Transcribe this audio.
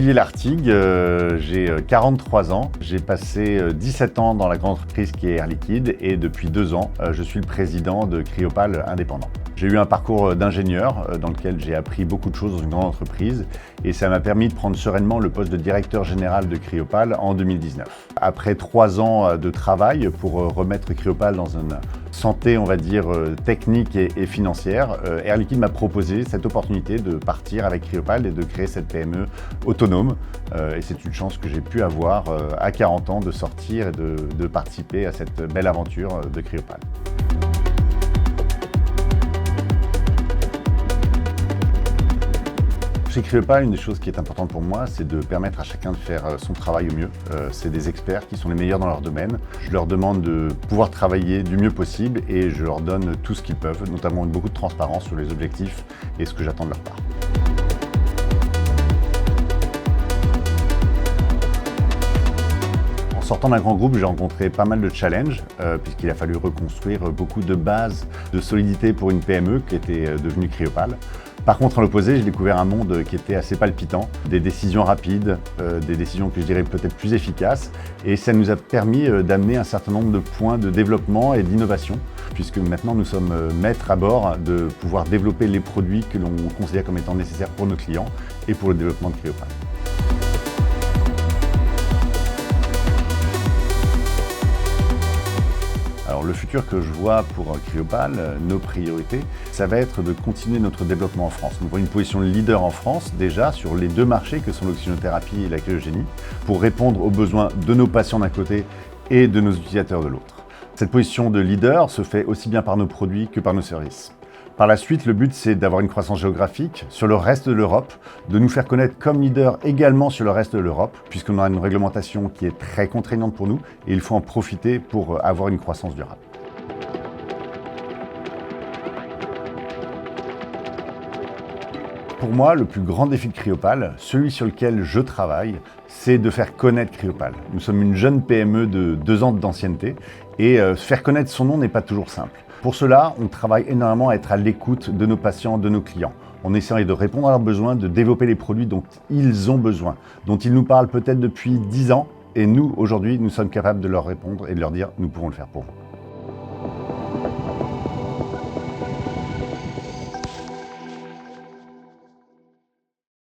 Olivier Lartigue, j'ai 43 ans. J'ai passé 17 ans dans la grande entreprise qui est Air Liquide et depuis 2 ans, je suis le président de Cryopal Indépendant. J'ai eu un parcours d'ingénieur dans lequel j'ai appris beaucoup de choses dans une grande entreprise et ça m'a permis de prendre sereinement le poste de directeur général de Cryopal en 2019. Après 3 ans de travail pour remettre Cryopal dans une santé, on va dire, technique et financière, Air Liquide m'a proposé cette opportunité de partir avec Cryopal et de créer cette PME autonome. Et c'est une chance que j'ai pu avoir à 40 ans de sortir et de participer à cette belle aventure de Cryopal. Chez Cryopal, une des choses qui est importante pour moi, c'est de permettre à chacun de faire son travail au mieux. C'est des experts qui sont les meilleurs dans leur domaine. Je leur demande de pouvoir travailler du mieux possible et je leur donne tout ce qu'ils peuvent, notamment beaucoup de transparence sur les objectifs et ce que j'attends de leur part. En sortant d'un grand groupe, j'ai rencontré pas mal de challenges, puisqu'il a fallu reconstruire beaucoup de bases de solidité pour une PME qui était devenue Cryopal. Par contre, à l'opposé, j'ai découvert un monde qui était assez palpitant, des décisions rapides, des décisions que je dirais peut-être plus efficaces, et ça nous a permis d'amener un certain nombre de points de développement et d'innovation, puisque maintenant nous sommes maîtres à bord de pouvoir développer les produits que l'on considère comme étant nécessaires pour nos clients et pour le développement de Cryopal. Alors le futur que je vois pour Cryopal, nos priorités, ça va être de continuer notre développement en France. Nous avons une position de leader en France déjà sur les 2 marchés que sont l'oxygénothérapie et la cryogénie, pour répondre aux besoins de nos patients d'un côté et de nos utilisateurs de l'autre. Cette position de leader se fait aussi bien par nos produits que par nos services. Par la suite, le but, c'est d'avoir une croissance géographique sur le reste de l'Europe, de nous faire connaître comme leader également sur le reste de l'Europe, puisqu'on a une réglementation qui est très contraignante pour nous et il faut en profiter pour avoir une croissance durable. Pour moi, le plus grand défi de Cryopal, celui sur lequel je travaille, c'est de faire connaître Cryopal. Nous sommes une jeune PME de 2 ans d'ancienneté et faire connaître son nom n'est pas toujours simple. Pour cela, on travaille énormément à être à l'écoute de nos patients, de nos clients. On essaie de répondre à leurs besoins, de développer les produits dont ils ont besoin, dont ils nous parlent peut-être depuis 10 ans. Et nous, aujourd'hui, nous sommes capables de leur répondre et de leur dire « nous pouvons le faire pour vous ».